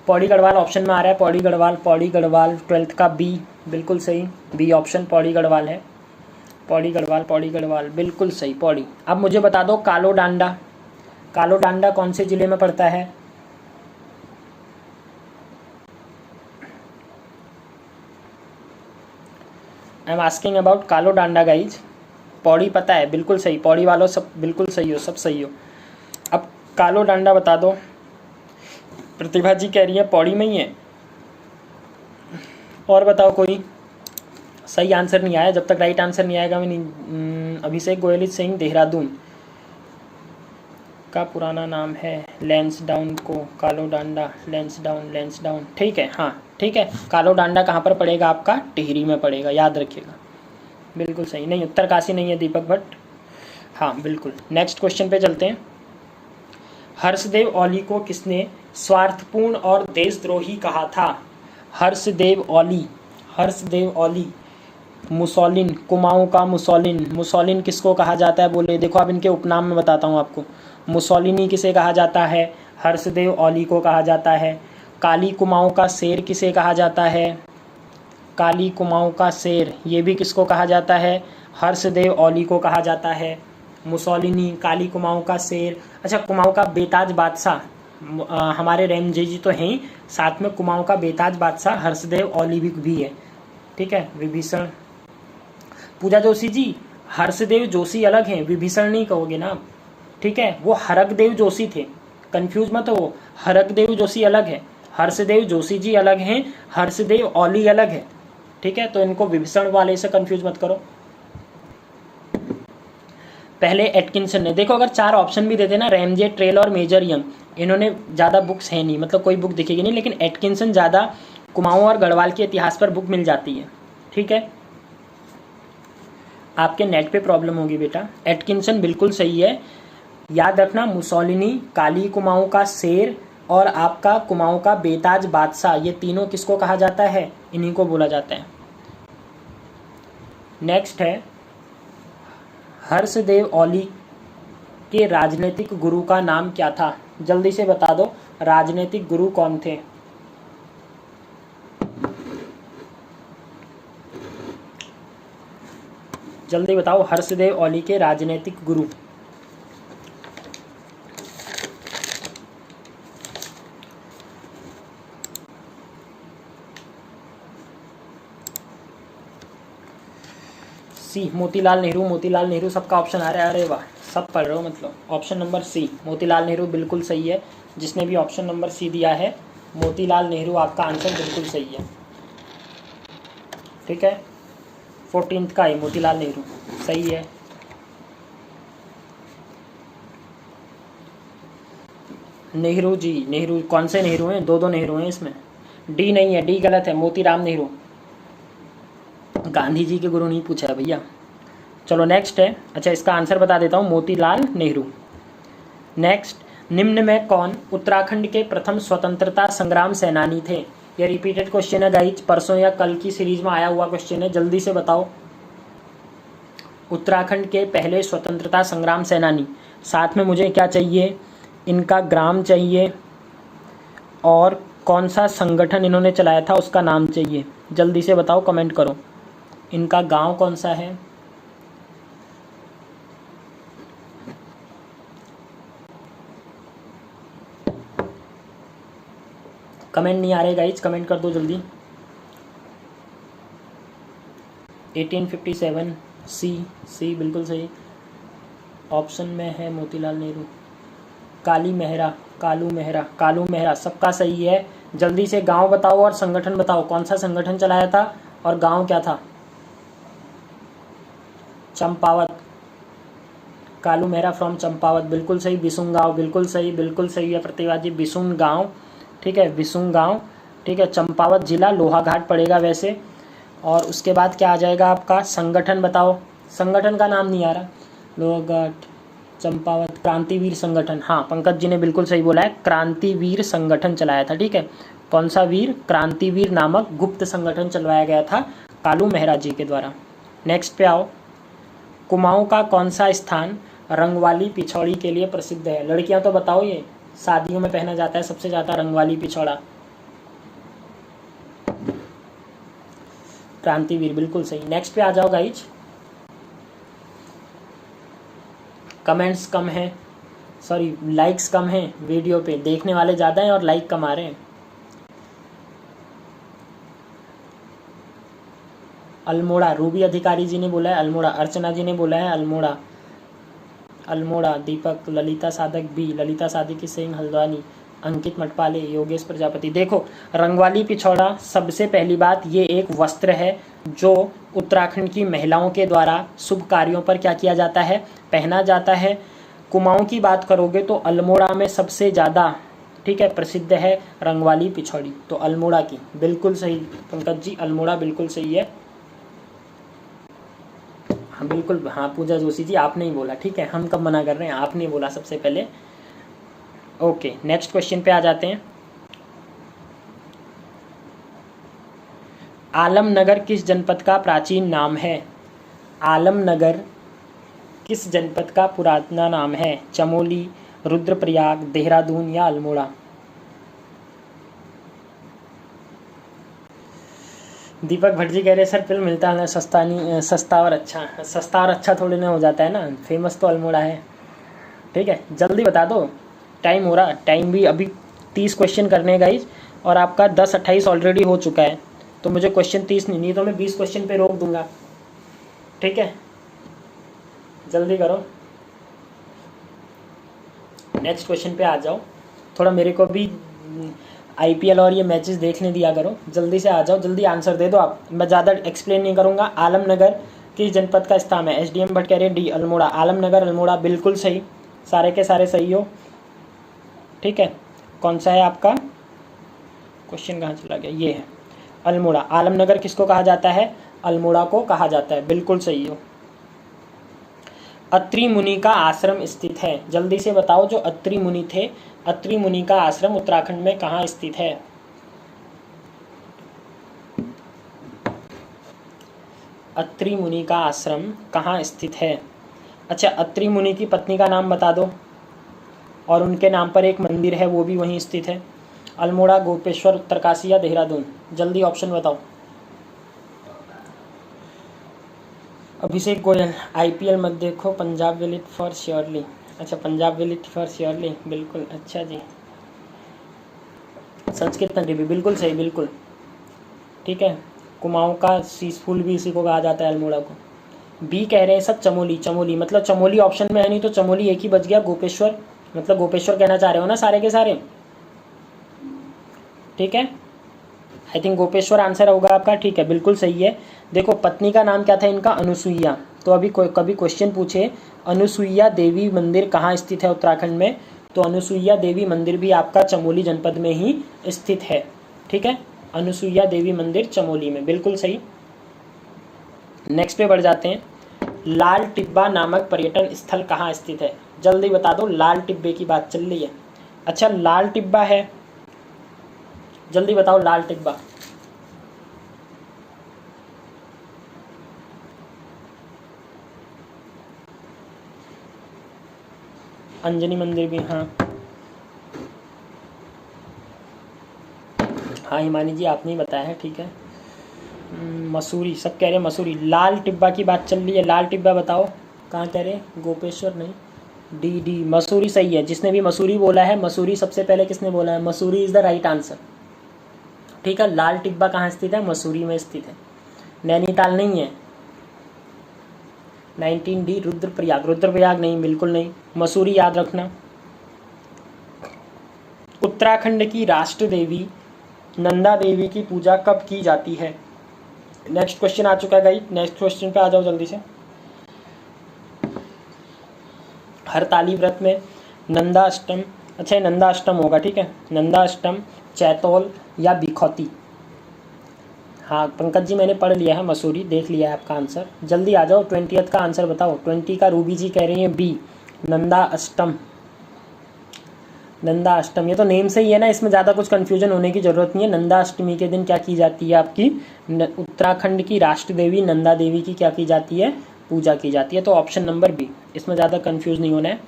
पौड़ी गढ़वाल ऑप्शन में आ रहा है, पौड़ी गढ़वाल, पौड़ी गढ़वाल। 12th का बी, बिल्कुल सही, बी ऑप्शन पौड़ी गढ़वाल है। पौड़ी गढ़वाल, पौड़ी गढ़वाल बिल्कुल सही, पौड़ी। अब मुझे बता दो कालो डांडा, कालो डांडा कौन से जिले में पड़ता है? आई एम आस्किंग अबाउट कालो डांडा गाइज। पौड़ी पता है, बिल्कुल सही, पौड़ी वालों सब बिल्कुल सही हो, सब सही हो। अब कालो डांडा बता दो। प्रतिभा जी कह रही है पौड़ी में ही है। और बताओ कोई सही आंसर नहीं आया, जब तक राइट आंसर नहीं आएगा मैं नहीं। अभिषेक गोयल सिंह, देहरादून का पुराना नाम है लैंसडाउन को, कालो डांडा, लैंसडाउन, लैंसडाउन। ठीक है, हाँ ठीक है। कालो डांडा कहाँ पर पड़ेगा आपका? टिहरी में पड़ेगा, याद रखिएगा। बिल्कुल सही। नहीं, उत्तरकाशी नहीं है दीपक भट्ट। हाँ बिल्कुल। नेक्स्ट क्वेश्चन पे चलते हैं। हर्षदेव ओली को किसने स्वार्थपूर्ण और देशद्रोही कहा था? हर्षदेव ओली, हर्षदेव ओली। मुसोलिन, कुमाऊं का मुसोलिन। मुसोलिन किसको कहा जाता है बोले? देखो अब इनके उपनाम में बताता हूँ आपको। मुसोलिनी किसे कहा जाता है? हर्षदेव ओली को कहा जाता है। काली कुमाऊं का शेर किसे कहा जाता है? काली कुमाऊं का शेर, ये भी किसको कहा जाता है? हर्षदेव ओली को कहा जाता है। मुसोलिनी, काली कुमाऊं का शेर। अच्छा, कुमाऊं का बेताज बादशाह हमारे रेमजे जी तो हैं ही, साथ में कुमाऊं का बेताज बादशाह हर्षदेव ओली भी है। ठीक है। विभीषण, पूजा जोशी जी, हर्षदेव जोशी अलग हैं, विभीषण नहीं कहोगे ना आप। ठीक है, वो हरकदेव जोशी थे, कंफ्यूज मत हो। हरकदेव जोशी अलग है, हर्षदेव जोशी जी अलग हैं, हर्षदेव ओली अलग है। ठीक है, तो इनको विभीषण वाले से कंफ्यूज मत करो। पहले एटकिंसन ने, देखो अगर 4 ऑप्शन भी देते ना, रैमजे, ट्रेल और मेजर यंग, इन्होंने ज़्यादा बुक्स है नहीं, मतलब कोई बुक दिखेगी नहीं, लेकिन एटकिंसन ज़्यादा कुमाऊं और गढ़वाल के इतिहास पर बुक मिल जाती है। ठीक है, आपके नेट पे प्रॉब्लम होगी बेटा। एटकिंसन बिल्कुल सही है, याद रखना। मुसोलिनी, काली कुमाऊं का शेर और आपका कुमाऊं का बेताज बादशाह, ये तीनों किसको कहा जाता है? इन्हीं को बोला जाता है। नेक्स्ट है, हर्षदेव ओली के राजनीतिक गुरु का नाम क्या था? जल्दी से बता दो, राजनीतिक गुरु कौन थे? जल्दी बताओ, हर्षदेव औली के राजनीतिक गुरु। सी मोतीलाल नेहरू। मोतीलाल नेहरू सबका ऑप्शन आ रहा है, अरे वाह, सब पढ़ रहे हो मतलब। Option number C Motilal Nehru बिल्कुल सही है। जिसने भी ऑप्शन नंबर सी दिया है, मोतीलाल नेहरू आपका आंसर बिल्कुल सही है। ठीक है, 14th का है मोतीलाल नेहरू, सही है। नेहरू जी, नेहरू कौन से नेहरू हैं? दो नेहरू हैं इसमें। डी नहीं है, डी गलत है, मोतीराम नेहरू। गांधी जी के गुरु नहीं पूछा है भैया। चलो नेक्स्ट है, अच्छा इसका आंसर बता देता हूँ, मोतीलाल नेहरू। नेक्स्ट, निम्न में कौन उत्तराखंड के प्रथम स्वतंत्रता संग्राम सेनानी थे? ये रिपीटेड क्वेश्चन है गाइज, परसों या कल की सीरीज में आया हुआ क्वेश्चन है, जल्दी से बताओ। उत्तराखंड के पहले स्वतंत्रता संग्राम सेनानी, साथ में मुझे क्या चाहिए, इनका ग्राम चाहिए और कौन सा संगठन इन्होंने चलाया था उसका नाम चाहिए। जल्दी से बताओ, कमेंट करो, इनका गांव कौन सा है? कमेंट नहीं आ रहे गाइज, कमेंट कर दो जल्दी। 1857 सी बिल्कुल सही। ऑप्शन में है मोतीलाल नेहरू। कालू मेहरा सबका सही है। जल्दी से गांव बताओ और संगठन बताओ, कौन सा संगठन चलाया था और गांव क्या था? चंपावत, कालू मेहरा फ्रॉम चंपावत, बिल्कुल सही। बिसुन गांव, बिल्कुल सही है प्रतिभा जी, बिसुन गांव। ठीक है, बिसुन गांव, ठीक है। चंपावत जिला लोहाघाट पड़ेगा वैसे। और उसके बाद क्या आ जाएगा आपका? संगठन बताओ, संगठन का नाम नहीं आ रहा। लोहाघाट, चंपावत, क्रांतिवीर संगठन, हाँ पंकज जी ने बिल्कुल सही बोला है, क्रांतिवीर संगठन चलाया था। ठीक है, कौन सा वीर? क्रांतिवीर नामक गुप्त संगठन चलवाया गया था कालू मेहरा जी के द्वारा। नेक्स्ट पे आओ, कुमाऊं का कौन सा स्थान रंगवाली पिछौड़ी के लिए प्रसिद्ध है? लड़कियां तो बताओ, ये शादियों में पहना जाता है सबसे ज्यादा रंगवाली पिछौड़ा। क्रांतिवीर, बिल्कुल सही। नेक्स्ट पे आ जाओ गाइज। कमेंट्स कम हैं, सॉरी लाइक्स कम हैं, वीडियो पे देखने वाले ज़्यादा हैं और लाइक कम आ रहे हैं। अल्मोड़ा, रूबी अधिकारी जी ने बोला है अल्मोड़ा, अर्चना जी ने बोला है अल्मोड़ा, दीपक, ललिता साधक बी, ललिता साधक सिंह हल्द्वानी, अंकित मटपाले, योगेश प्रजापति। देखो, रंगवाली पिछौड़ा, सबसे पहली बात ये एक वस्त्र है जो उत्तराखंड की महिलाओं के द्वारा शुभ कार्यों पर क्या किया जाता है? पहना जाता है। कुमाऊं की बात करोगे तो अल्मोड़ा में सबसे ज़्यादा, ठीक है, प्रसिद्ध है रंगवाली पिछौड़ी, तो अल्मोड़ा की बिल्कुल सही पंकज जी, अल्मोड़ा बिल्कुल सही है। हाँ बिल्कुल, हाँ पूजा जोशी जी आपने ही बोला, ठीक है, हम कब मना कर रहे हैं, आपने बोला सबसे पहले। ओके, नेक्स्ट क्वेश्चन पे आ जाते हैं। आलमनगर किस जनपद का प्राचीन नाम है? आलमनगर किस जनपद का पुराना नाम है? चमोली, रुद्रप्रयाग, देहरादून या अल्मोड़ा? दीपक भट्ट जी कह रहे सर फिल्म मिलता है सस्ता नहीं, सस्ता और अच्छा थोड़ी ना हो जाता है ना, फेमस तो अल्मोड़ा है। ठीक है, जल्दी बता दो, टाइम हो रहा, टाइम भी अभी 30 क्वेश्चन करने गाइज, और आपका 10:28 ऑलरेडी हो चुका है, तो मुझे क्वेश्चन 30 नहीं तो मैं 20 क्वेश्चन पे रोक दूंगा। ठीक है, जल्दी करो, नेक्स्ट क्वेश्चन पे आ जाओ। थोड़ा मेरे को भी IPL और ये मैचेस देखने दिया करो, जल्दी से आ जाओ, जल्दी आंसर दे दो आप, मैं ज़्यादा एक्सप्लेन नहीं करूँगा। आलमनगर किस जनपद का स्थान है? SDM भट्ट कह रहे डी अल्मोड़ा, आलमनगर अल्मोड़ा बिल्कुल सही, सारे के सारे सही हो। ठीक है, कौन सा है आपका क्वेश्चन, कहाँ चला गया? ये है अल्मोड़ा। आलमनगर किसको कहा जाता है? अल्मोड़ा को कहा जाता है, बिल्कुल सही हो। अत्रि मुनि का आश्रम स्थित है, जल्दी से बताओ, जो अत्रि मुनि थे, अत्रि मुनि का आश्रम उत्तराखंड में कहाँ स्थित है? अत्रि मुनि का आश्रम कहाँ स्थित है? अच्छा, अत्रि मुनि की पत्नी का नाम बता दो, और उनके नाम पर एक मंदिर है, वो भी वहीं स्थित है। अल्मोड़ा, गोपेश्वर, उत्तरकाशी या देहरादून, जल्दी ऑप्शन बताओ। अभिषेक गोयल, आईपीएल मत देखो, Punjab will it for surely. अच्छा, Punjab will it for surely, बिल्कुल, अच्छा जी। संस्कृत नदी भी, बिल्कुल सही, बिल्कुल ठीक है। कुमाऊं का शीश फूल भी इसी को कहा जाता है, अल्मोड़ा को। बी कह रहे हैं सब चमोली, चमोली मतलब चमोली ऑप्शन में है नहीं तो चमोली एक ही बच गया। गोपेश्वर मतलब गोपेश्वर कहना चाह रहे हो ना सारे के सारे, ठीक है। आई थिंक गोपेश्वर आंसर होगा आपका, ठीक है, बिल्कुल सही है। देखो पत्नी का नाम क्या था इनका, अनुसुईया। तो अभी कभी क्वेश्चन पूछे अनुसुईया देवी मंदिर कहाँ स्थित है उत्तराखंड में, तो अनुसुईया देवी मंदिर भी आपका चमोली जनपद में ही स्थित है, ठीक है। अनुसुईया देवी मंदिर चमोली में, बिल्कुल सही। नेक्स्ट पे बढ़ जाते हैं। लाल टिब्बा नामक पर्यटन स्थल कहाँ स्थित है, जल्दी बता दो। लाल टिब्बे की बात चल रही है। अच्छा, लाल टिब्बा है, जल्दी बताओ लाल टिब्बा। अंजनी मंदिर भी, हाँ हाँ हिमानी जी आपने ही बताया है, ठीक है। मसूरी, सब कह रहे हैं मसूरी। लाल टिब्बा की बात चल रही है, लाल टिब्बा बताओ कहाँ कह रहे हैं, गोपेश्वर नहीं, डी मसूरी सही है। जिसने भी मसूरी बोला है, मसूरी सबसे पहले किसने बोला है, Mussoorie is the right answer, ठीक है। लाल टिब्बा कहाँ स्थित है, मसूरी में स्थित है, नैनीताल नहीं है। 19D रुद्रप्रयाग, रुद्रप्रयाग नहीं, बिल्कुल नहीं, मसूरी याद रखना। उत्तराखंड की राष्ट्र देवी नंदा देवी की पूजा कब की जाती है। नेक्स्ट क्वेश्चन आ चुका है गाइस, नेक्स्ट क्वेश्चन पे आ जाओ जल्दी से। हरताली व्रत में नंदा अष्टम, अच्छा नंदा अष्टम होगा, ठीक है। नंदा अष्टम, चैतौल या बिखौती। हाँ पंकज जी मैंने पढ़ लिया है, मसूरी देख लिया है आपका आंसर। जल्दी आ जाओ, 20th का आंसर बताओ। 20 का रूबी जी कह रही है बी, नंदा अष्टम। नंदा अष्टमी, ये तो नेम से ही है ना, इसमें ज़्यादा कुछ कन्फ्यूजन होने की ज़रूरत नहीं है। नंदा अष्टमी के दिन क्या की जाती है आपकी, उत्तराखंड की राष्ट्र देवी नंदा देवी की क्या की जाती है, पूजा की जाती है। तो ऑप्शन नंबर बी, इसमें ज़्यादा कन्फ्यूज नहीं होना है।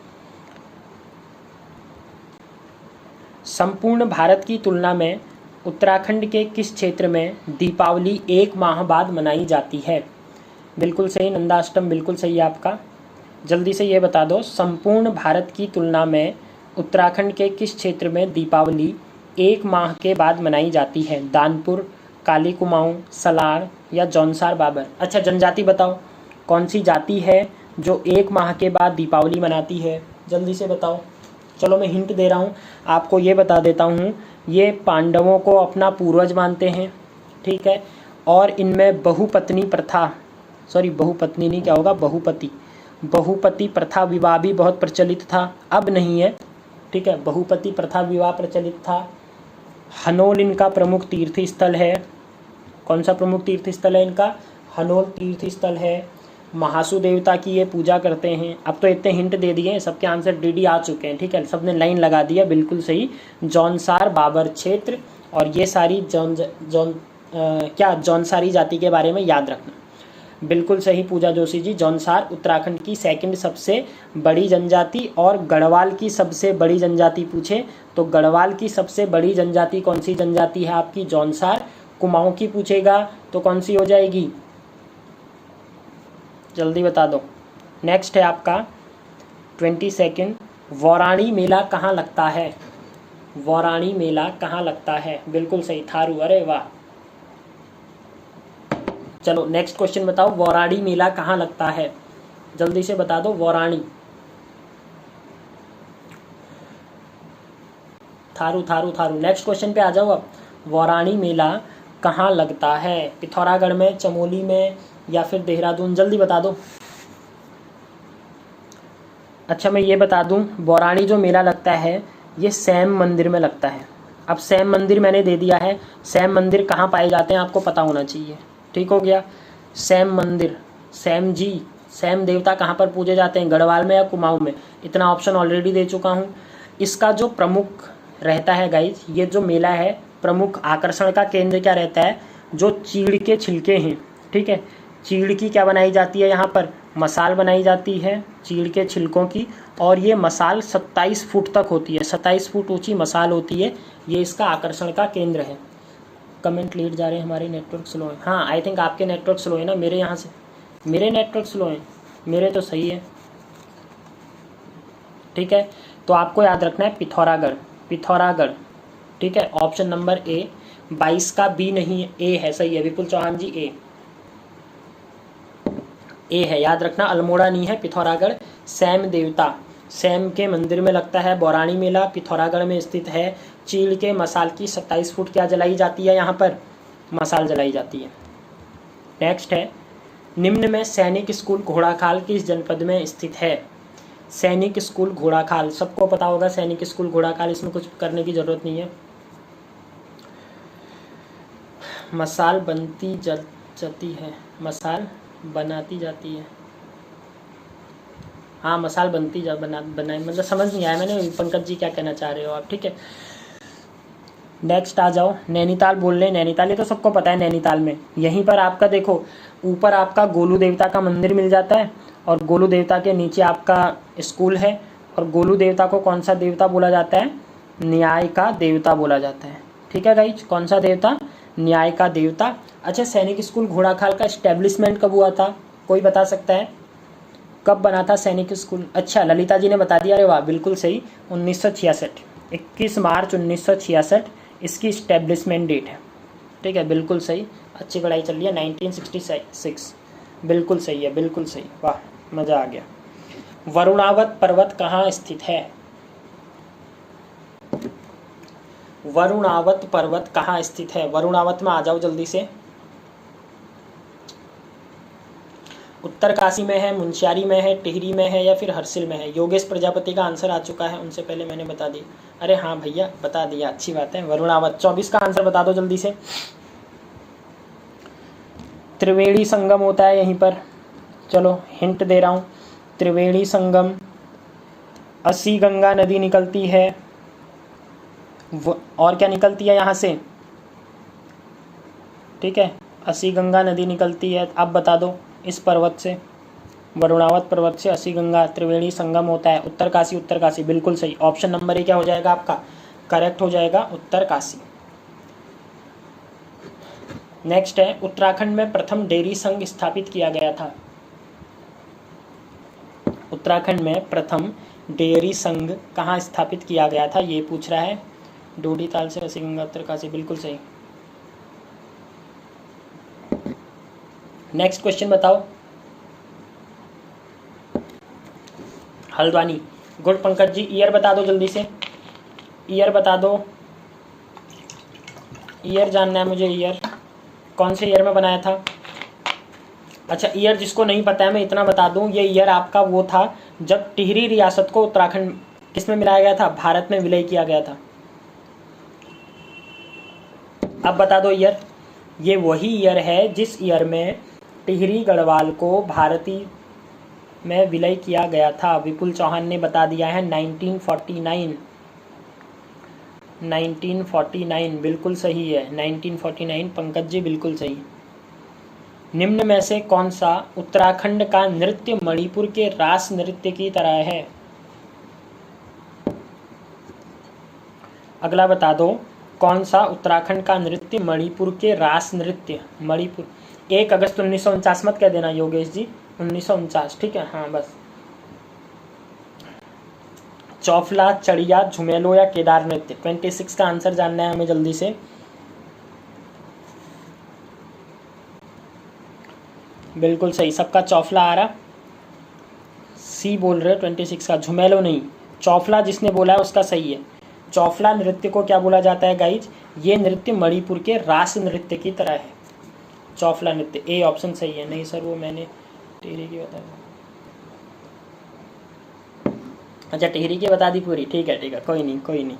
संपूर्ण भारत की तुलना में उत्तराखंड के किस क्षेत्र में दीपावली 1 माह बाद मनाई जाती है। बिल्कुल सही, नंदा अष्टम बिल्कुल सही है आपका। जल्दी से ये बता दो, संपूर्ण भारत की तुलना में उत्तराखंड के किस क्षेत्र में दीपावली 1 माह के बाद मनाई जाती है। दानपुर, काली कुमाऊं, सलार या जौनसार बाबर। अच्छा जनजाति बताओ, कौन सी जाति है जो 1 माह के बाद दीपावली मनाती है, जल्दी से बताओ। चलो मैं हिंट दे रहा हूँ आपको, ये बता देता हूँ, ये पांडवों को अपना पूर्वज मानते हैं, ठीक है। और इनमें बहुपत्नी प्रथा, सॉरी बहुपत्नी नहीं, क्या होगा, बहुपति प्रथा विवाह भी बहुत प्रचलित था, अब नहीं है, ठीक है। बहुपति प्रथा विवाह प्रचलित था। हनोल इनका प्रमुख तीर्थ स्थल है। कौन सा प्रमुख तीर्थ स्थल है इनका, हनोल तीर्थ स्थल है। महासु देवता की ये पूजा करते हैं। अब तो इतने हिंट दे दिए, सबके आंसर डी आ चुके हैं, ठीक है, सबने लाइन लगा दिया, बिल्कुल सही। जौनसार बाबर क्षेत्र, और ये सारी जौनसारी जाति के बारे में याद रखना, बिल्कुल सही पूजा जोशी जी। जौनसार उत्तराखंड की सेकंड सबसे बड़ी जनजाति, और गढ़वाल की सबसे बड़ी जनजाति पूछे तो गढ़वाल की सबसे बड़ी जनजाति कौन सी जनजाति है आपकी, जौनसार। कुमाऊं की पूछेगा तो कौन सी हो जाएगी, जल्दी बता दो। नेक्स्ट है आपका 22nd, वौराणी मेला कहाँ लगता है। वौराणी मेला कहाँ लगता है, बिल्कुल सही, थारू, अरे वाह। चलो नेक्स्ट क्वेश्चन बताओ, वौराणी मेला कहाँ लगता है, जल्दी से बता दो। वौराणी, थारू थारू थारू। नेक्स्ट क्वेश्चन पे आ जाओ अब। वौराणी मेला कहाँ लगता है, पिथौरागढ़ में, चमोली में या फिर देहरादून, जल्दी बता दो। अच्छा मैं ये बता दूं, वौराणी जो मेला लगता है ये सैम मंदिर में लगता है। अब सैम मंदिर मैंने दे दिया है, सैम मंदिर कहाँ पाए जाते हैं आपको पता होना चाहिए, ठीक हो गया। सैम मंदिर, सैम जी, सैम देवता कहाँ पर पूजे जाते हैं, गढ़वाल में या कुमाऊं में, इतना ऑप्शन ऑलरेडी दे चुका हूँ। इसका जो प्रमुख रहता है गाइज, ये जो मेला है प्रमुख आकर्षण का केंद्र क्या रहता है, जो चीड़ के छिलके हैं, ठीक है, चीड़ की क्या बनाई जाती है यहाँ पर, मसाल बनाई जाती है चीड़ के छिलकों की, और ये मसाल 27 फुट तक होती है, 27 फुट ऊंची मसाल होती है, ये इसका आकर्षण का केंद्र है। कमेंट लेट जा रहे हैं, हमारे नेटवर्क स्लो है। हाँ आई थिंक आपके नेटवर्क स्लो है ना, मेरे यहाँ से मेरे नेटवर्क स्लो हैं, मेरे तो सही है। ठीक है, तो आपको याद रखना है पिथौरागढ़, पिथौरागढ़। ठीक है, ऑप्शन नंबर ए। 22 का बी नहीं है, ए है, सही है विपुल चौहान जी, ए है, याद रखना। अल्मोड़ा नहीं है, पिथौरागढ़। सैम देवता, सैम के मंदिर में लगता है बौराणी मेला, पिथौरागढ़ में स्थित है। चीड़ के मसाल की 27 फुट क्या जलाई जाती है यहाँ पर, मसाल जलाई जाती है। नेक्स्ट है, निम्न में सैनिक स्कूल घोड़ाखाल किस जनपद में स्थित है। सैनिक स्कूल घोड़ाखाल, सबको पता होगा सैनिक स्कूल घोड़ाखाल, इसमें कुछ करने की जरूरत नहीं है। मसाल बनती जाती है, मसाल बनाती जाती है, हाँ मसाल बनती जा बनाई, मतलब समझ नहीं आया मैंने पंकज जी क्या कहना चाह रहे हो आप। ठीक है, नेक्स्ट आ जाओ। नैनीताल बोल रहे हैं, नैनीताल ये तो सबको पता है, नैनीताल में यहीं पर आपका देखो ऊपर आपका गोलू देवता का मंदिर मिल जाता है, और गोलू देवता के नीचे आपका स्कूल है। और गोलू देवता को कौन सा देवता बोला जाता है, न्याय का देवता बोला जाता है। ठीक है गाइज, कौन सा देवता, न्याय का देवता। अच्छा, सैनिक स्कूल घोड़ाखाल का इस्टेब्लिशमेंट कब हुआ था, कोई बता सकता है कब बना था सैनिक स्कूल। अच्छा ललिता जी ने बता दिया, अरे वाह बिल्कुल सही, 1966, 21 मार्च 1966 इसकी इस्टेब्लिशमेंट डेट है। ठीक है, बिल्कुल सही, अच्छी पढ़ाई चल रही है। 1966 बिल्कुल सही है, बिल्कुल सही, वाह मज़ा आ गया। वरुणावत पर्वत कहाँ स्थित है, वरुणावत पर्वत कहाँ स्थित है, वरुणावत में आ जाओ जल्दी से। उत्तरकाशी में है, मुंशियारी में है, टिहरी में है, या फिर हर्सिल में है। योगेश प्रजापति का आंसर आ चुका है, उनसे पहले मैंने बता दिया। अरे हाँ भैया बता दिया, अच्छी बात है। वरुणावत 24 का आंसर बता दो जल्दी से। त्रिवेणी संगम होता है यहीं पर, चलो हिंट दे रहा हूँ, त्रिवेणी संगम, अस्सी गंगा नदी निकलती है, और क्या निकलती है यहाँ से, ठीक है अस्सी गंगा नदी निकलती है। अब बता दो इस पर्वत से, वरुणावत पर्वत से अस्सी गंगा त्रिवेणी संगम होता है। उत्तरकाशी, उत्तरकाशी बिल्कुल सही, ऑप्शन नंबर ए क्या हो जाएगा आपका, करेक्ट हो जाएगा उत्तरकाशी। नेक्स्ट है, उत्तराखंड में प्रथम डेयरी संघ स्थापित किया गया था। उत्तराखंड में प्रथम डेयरी संघ कहाँ स्थापित किया गया था, ये पूछ रहा है। डोडी ताल से अस्सी गंगा उत्तरकाशी, बिल्कुल सही। नेक्स्ट क्वेश्चन बताओ। हल्द्वानी, गुड पंकज जी। ईयर बता दो जल्दी से, ईयर बता दो, ईयर जानना है मुझे, ईयर कौन से ईयर में बनाया था। अच्छा ईयर जिसको नहीं पता है मैं इतना बता दूं, ये ईयर आपका वो था जब टिहरी रियासत को उत्तराखंड किसमें मिलाया गया था, भारत में विलय किया गया था। अब बता दो ईयर, ये वही ईयर है जिस ईयर में टिहरी गढ़वाल को भारतीय में विलय किया गया था। विपुल चौहान ने बता दिया है 1949, 1949 बिल्कुल सही है, 1949 पंकज जी बिल्कुल सही। निम्न में से कौन सा उत्तराखंड का नृत्य मणिपुर के रास नृत्य की तरह है। अगला बता दो, कौन सा उत्तराखंड का नृत्य मणिपुर के रास नृत्य, मणिपुर 1 अगस्त 1949 मत कह देना योगेश जी, 1949 ठीक है, हाँ बस। चौफला, चढ़िया, झुमेलो या केदार नृत्य, 26 का आंसर जानना है हमें जल्दी से। बिल्कुल सही, सबका चौफला आ रहा, सी बोल रहे हो 26 का, झुमेलो नहीं, चौफला जिसने बोला है उसका सही है। चौफला नृत्य को क्या बोला जाता है गाइज, ये नृत्य मणिपुर के रास नृत्य की तरह है, चौफला नृत्य, ए ऑप्शन सही है। नहीं सर वो मैंने टिहरी की बता दी, अच्छा टिहरी की बता दी पूरी, ठीक है कोई नहीं कोई नहीं।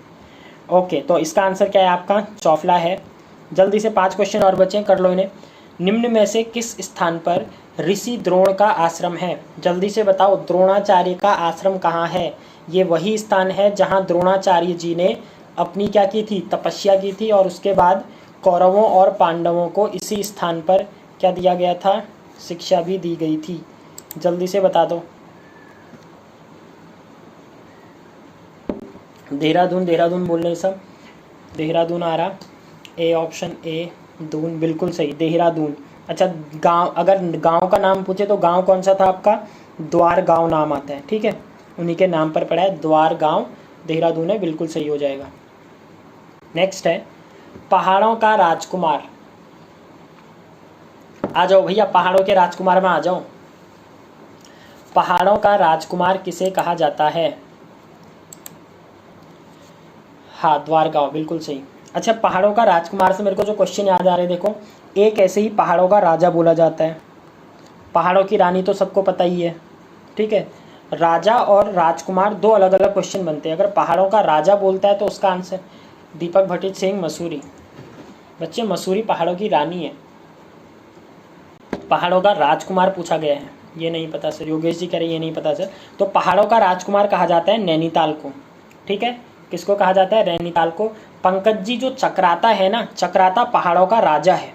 ओके तो इसका आंसर क्या है आपका, चौफला है। जल्दी से 5 क्वेश्चन और बचे, कर लो इन्हें। निम्न में से किस स्थान पर ऋषि द्रोण का आश्रम है, जल्दी से बताओ द्रोणाचार्य का आश्रम कहाँ है। ये वही स्थान है जहाँ द्रोणाचार्य जी ने अपनी क्या की थी, तपस्या की थी, और उसके बाद कौरवों और पांडवों को इसी स्थान पर क्या दिया गया था, शिक्षा भी दी गई थी? जल्दी से बता दो। देहरादून देहरादून बोल रहे सब, देहरादून आ रहा। ए ऑप्शन ए दून, बिल्कुल सही, देहरादून। अच्छा, गांव, अगर गांव का नाम पूछे तो गांव कौन सा था आपका? द्वार गांव नाम आता है, ठीक है, उन्हीं के नाम पर पड़ा है, द्वार गांव, देहरादून है, बिल्कुल सही हो जाएगा। नेक्स्ट है पहाड़ों का राजकुमार। आ जाओ भैया, पहाड़ों के राजकुमार में आ जाओ। पहाड़ों का राजकुमार किसे कहा जाता है? हाँ, द्वारगांव, बिल्कुल सही। अच्छा, पहाड़ों का राजकुमार से मेरे को जो क्वेश्चन याद आ रहे हैं, देखो, एक ऐसे ही पहाड़ों का राजा बोला जाता है, पहाड़ों की रानी तो सबको पता ही है, ठीक है। राजा और राजकुमार दो अलग अलग क्वेश्चन बनते हैं। अगर पहाड़ों का राजा बोलता है तो उसका आंसर दीपक भट्टित सिंह मसूरी। बच्चे, मसूरी पहाड़ों की रानी है। पहाड़ों का राजकुमार पूछा गया है, ये नहीं पता सर। योगेश जी कह रहे ये नहीं पता सर। तो पहाड़ों का राजकुमार कहा जाता है नैनीताल को, ठीक है। किसको कहा जाता है? नैनीताल को। पंकज जी, जो चक्राता है ना, चक्राता पहाड़ों का राजा है,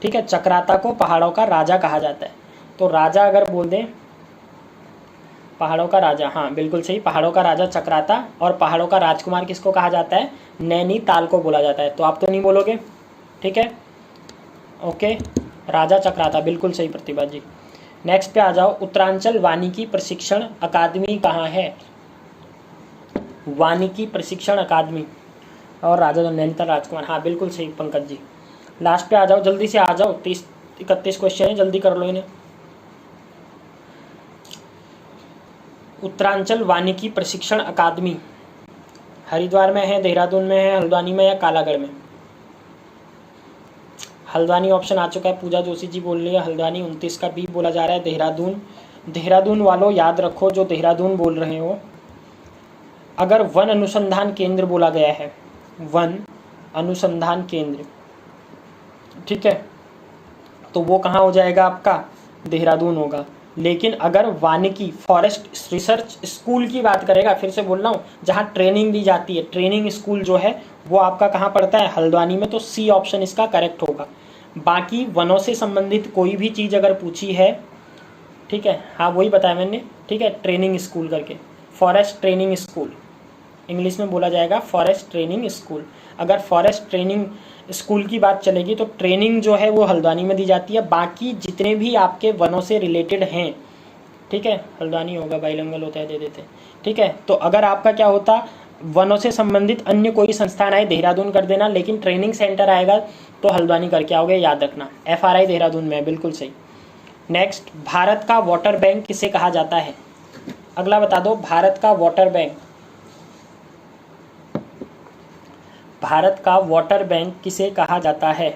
ठीक है। चक्राता को पहाड़ों का राजा कहा जाता है। तो राजा अगर बोल दें, पहाड़ों का राजा, हाँ बिल्कुल सही, पहाड़ों का राजा चक्राता, और पहाड़ों का राजकुमार किसको कहा जाता है? नैनीताल को बोला जाता है। तो आप तो नहीं बोलोगे, ठीक है, ओके, राजा चक्राता, बिल्कुल सही प्रतिभा जी। नेक्स्ट पे आ जाओ, उत्तरांचल वानिकी प्रशिक्षण अकादमी कहाँ है? वानिकी प्रशिक्षण अकादमी, और राजा नैनीताल राजकुमार, हाँ बिल्कुल सही पंकज जी। लास्ट पे आ जाओ, जल्दी से आ जाओ, 30-31 क्वेश्चन है, जल्दी कर लो इन्हें। उत्तरांचल वानिकी प्रशिक्षण अकादमी हरिद्वार में है, देहरादून में है, हल्द्वानी में, या कालागढ़ में? हल्द्वानी ऑप्शन आ चुका है, पूजा जोशी जी बोल रही है हल्द्वानी। 29 का बी बोला जा रहा है देहरादून। देहरादून वालों याद रखो, जो देहरादून बोल रहे हो, अगर वन अनुसंधान केंद्र बोला गया है, वन अनुसंधान केंद्र, ठीक है, तो वो कहाँ हो जाएगा आपका? देहरादून होगा। लेकिन अगर वानिकी फॉरेस्ट रिसर्च स्कूल की बात करेगा, फिर से बोल रहा हूँ, जहाँ ट्रेनिंग दी जाती है, ट्रेनिंग स्कूल जो है वो आपका कहाँ पड़ता है? हल्द्वानी में। तो सी ऑप्शन इसका करेक्ट होगा। बाकी वनों से संबंधित कोई भी चीज़ अगर पूछी है, ठीक है, हाँ वही बताया मैंने, ठीक है, ट्रेनिंग स्कूल करके, फॉरेस्ट ट्रेनिंग स्कूल, इंग्लिश में बोला जाएगा फॉरेस्ट ट्रेनिंग स्कूल। अगर फॉरेस्ट ट्रेनिंग स्कूल की बात चलेगी तो ट्रेनिंग जो है वो हल्द्वानी में दी जाती है। बाकी जितने भी आपके वनों से रिलेटेड हैं, ठीक है, हल्द्वानी होगा, बाइलिंगुअल होता है, दे देते, ठीक है। तो अगर आपका क्या होता, वनों से संबंधित अन्य कोई संस्थान आए, देहरादून कर देना, लेकिन ट्रेनिंग सेंटर आएगा तो हल्द्वानी करके आओगे, याद रखना। FRI देहरादून में, बिल्कुल सही। नेक्स्ट, भारत का वाटर बैंक किसे कहा जाता है? अगला बता दो, भारत का वाटर बैंक, भारत का वाटर बैंक किसे कहा जाता है?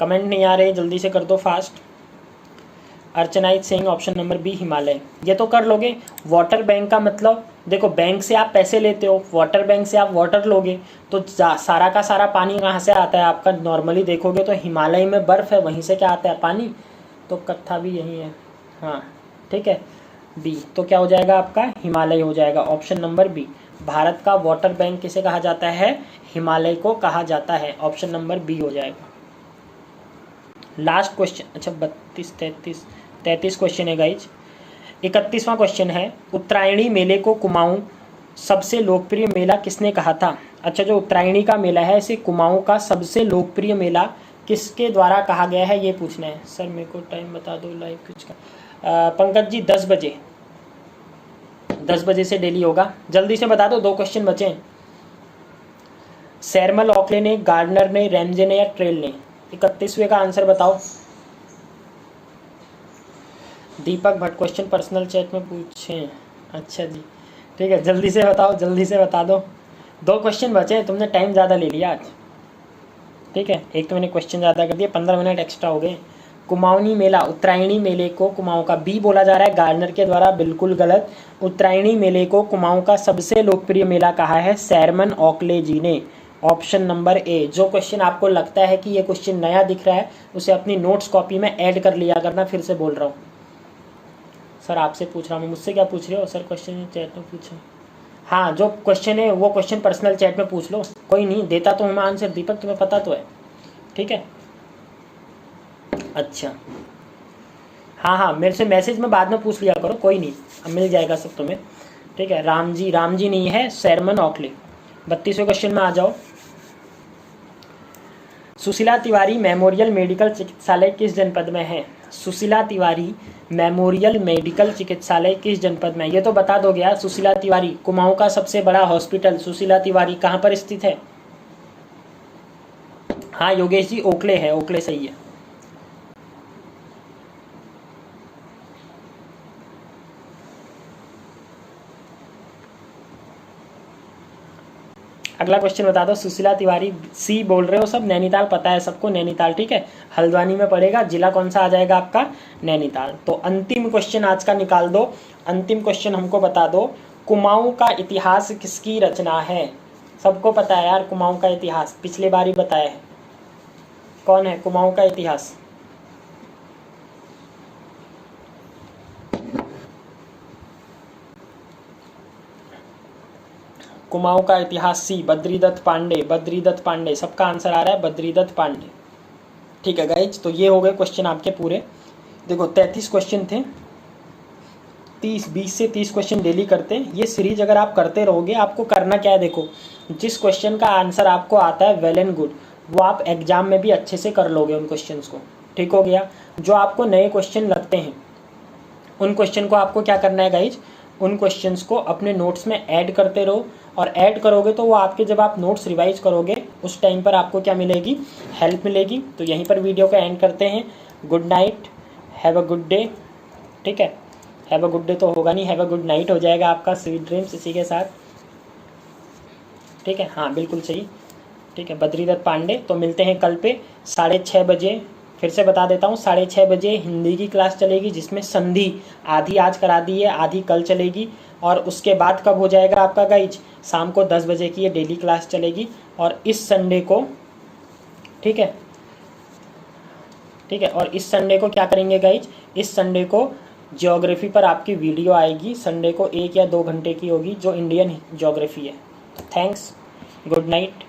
कमेंट नहीं आ रहे, जल्दी से कर दो फास्ट। अर्चनाइट Singh, option number B Himalaya. ये तो कर लोगे। वाटर बैंक का मतलब देखो, बैंक से आप पैसे लेते हो, वाटर बैंक से आप वाटर लोगे, तो सारा का सारा पानी कहाँ से आता है आपका? नॉर्मली देखोगे तो हिमालय में बर्फ है, वहीं से क्या आता है? पानी। तो कत्था भी यही है, हाँ ठीक है, बी। तो क्या हो जाएगा आपका? हिमालय हो जाएगा, ऑप्शन नंबर बी। भारत का वाटर बैंक किसे कहा जाता है? हिमालय को कहा जाता है, ऑप्शन नंबर बी हो जाएगा। लास्ट क्वेश्चन, अच्छा 33 क्वेश्चन है गाइज। 31वां क्वेश्चन है, उत्तरायणी मेले को कुमाऊं सबसे लोकप्रिय मेला किसने कहा था? अच्छा, जो उत्तरायणी का मेला है, इसे कुमाऊं का सबसे लोकप्रिय मेला किसके द्वारा कहा गया है, ये पूछना है। सर मेरे को टाइम बता दो लाइव कुछ का। पंकज जी 10 बजे, 10 बजे से डेली होगा, जल्दी से बता दो, 2 क्वेश्चन बचे हैं। सैरमल ऑकले ने, गार्डनर ने, रैमजे ने, या ट्रेल ने? 31वें का आंसर बताओ। दीपक भट्ट, क्वेश्चन पर्सनल चैट में पूछें। अच्छा जी, ठीक है, जल्दी से बताओ, जल्दी से बता दो। 2 क्वेश्चन बचे हैं, तुमने टाइम ज़्यादा ले लिया आज, ठीक है, एक तो मैंने क्वेश्चन ज़्यादा कर दिया, 15 मिनट एक्स्ट्रा हो गए। कुमाऊनी मेला, उत्तरायणी मेले को कुमाऊं का, बी बोला जा रहा है गार्डनर के द्वारा, बिल्कुल गलत। उत्तरायणी मेले को कुमाऊं का सबसे लोकप्रिय मेला कहा है सैरमन ऑकले जी ने, ऑप्शन नंबर ए। जो क्वेश्चन आपको लगता है कि ये क्वेश्चन नया दिख रहा है, उसे अपनी नोट्स कॉपी में ऐड कर लिया करना। फिर से बोल रहा हूँ सर, आपसे पूछ रहा हूँ, मुझसे क्या पूछ रहे हो सर? क्वेश्चन चैट में पूछो। हाँ, जो क्वेश्चन है वो क्वेश्चन पर्सनल चैट में पूछ लो, कोई नहीं देता तो हूँ मैं आंसर। दीपक तुम्हें पता तो है, ठीक है। अच्छा हाँ हाँ, मेरे से मैसेज में बाद में पूछ लिया करो, कोई नहीं, अब मिल जाएगा सब तुम्हें, ठीक है। राम जी नहीं है, शर्मन ओखले। 32वें क्वेश्चन में आ जाओ। सुशीला तिवारी मेमोरियल मेडिकल चिकित्सालय किस जनपद में है? सुशीला तिवारी मेमोरियल मेडिकल चिकित्सालय किस जनपद में है? ये तो बता दोगे यार। सुशीला तिवारी, कुमाऊं का सबसे बड़ा हॉस्पिटल सुशीला तिवारी कहाँ पर स्थित है? हाँ योगेश जी, ओखले है, ओखले सही है। अगला क्वेश्चन बता दो। सुशीला तिवारी सी बोल रहे हो सब, नैनीताल पता है सबको, नैनीताल, ठीक है। हल्द्वानी में पड़ेगा, जिला कौन सा आ जाएगा आपका? नैनीताल। तो अंतिम क्वेश्चन आज का निकाल दो। अंतिम क्वेश्चन हमको बता दो, कुमाऊं का इतिहास किसकी रचना है? सबको पता है यार कुमाऊं का इतिहास, पिछले बार ही बताया है। कौन है कुमाऊं का इतिहास? कुमाऊं का इतिहास सी, बद्रीदत्त पांडे। बद्रीदत्त पांडे, सबका आंसर आ रहा है बद्रीदत्त पांडे, ठीक है गाइज। तो ये हो गए क्वेश्चन आपके पूरे। देखो 33 क्वेश्चन थे, 20 से 30 क्वेश्चन डेली करते हैं। ये सीरीज अगर आप करते रहोगे, आपको करना क्या है, देखो जिस क्वेश्चन का आंसर आपको आता है वेल एंड गुड, वो आप एग्जाम में भी अच्छे से कर लोगे उन क्वेश्चंस को, ठीक हो गया। जो आपको नए क्वेश्चन लगते हैं, उन क्वेश्चन को आपको क्या करना है गाइज, उन क्वेश्चंस को अपने नोट्स में ऐड करते रहो। और ऐड करोगे तो वो आपके, जब आप नोट्स रिवाइज करोगे उस टाइम पर आपको क्या मिलेगी, हेल्प मिलेगी। तो यहीं पर वीडियो को एंड करते हैं। Good night, have a good day, ठीक है। हैव अ गुड डे तो होगा नहीं, हैव अ गुड नाइट हो जाएगा आपका। स्वीट ड्रीम्स इसी के साथ, ठीक है। हाँ बिल्कुल सही, ठीक है। बद्रीदत्त पांडे। तो मिलते हैं कल पे 6:30 बजे। फिर से बता देता हूँ, 6:30 बजे हिंदी की क्लास चलेगी, जिसमें संधि आधी आज करा दी है, आधी कल चलेगी। और उसके बाद कब हो जाएगा आपका गाइज, शाम को 10 बजे की ये डेली क्लास चलेगी। और इस संडे को, ठीक है, ठीक है। और इस संडे को क्या करेंगे गाइज, इस संडे को ज्योग्राफी पर आपकी वीडियो आएगी। संडे को 1 या 2 घंटे की होगी, जो इंडियन ज्योग्राफी है। Thanks, good night.